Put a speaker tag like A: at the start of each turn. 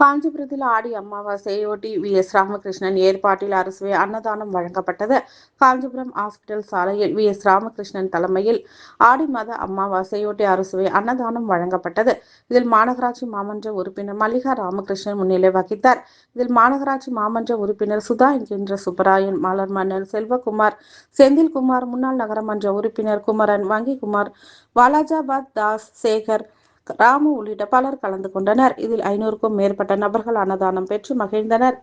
A: காஞ்சிபுரத்தில் ஆடி அமாவாசையொட்டி வி.எஸ். ராமகிருஷ்ணன் ஏற்பாட்டில் அறுசுவை அன்னதானம் வழங்கப்பட்டது. காஞ்சிபுரம் ஹாஸ்பிட்டல் சாலையில் வி.எஸ். ராமகிருஷ்ணன் தலைமையில் ஆடி மாத அமாவாசையொட்டி அறுசுவை அன்னதானம் வழங்கப்பட்டது. இதில் மாநகராட்சி மாமன்ற உறுப்பினர் மல்லிகா ராமகிருஷ்ணன் முன்னிலை வகித்தார். இதில் மாநகராட்சி மாமன்ற உறுப்பினர் சுதா என்கின்ற சுப்பராயன், மலர்மன்னன், செல்வகுமார், செந்தில்குமார், முன்னாள் நகரமன்ற உறுப்பினர் குமரன், வங்கிக்குமார், வாலாஜாபாத் தாஸ், சேகர், ராமு உள்ளிட்ட பலர் கலந்து கொண்டனர். இதில் 500க்கும் மேற்பட்ட நபர்கள் அன்னதானம் பெற்று மகிழ்ந்தனர்.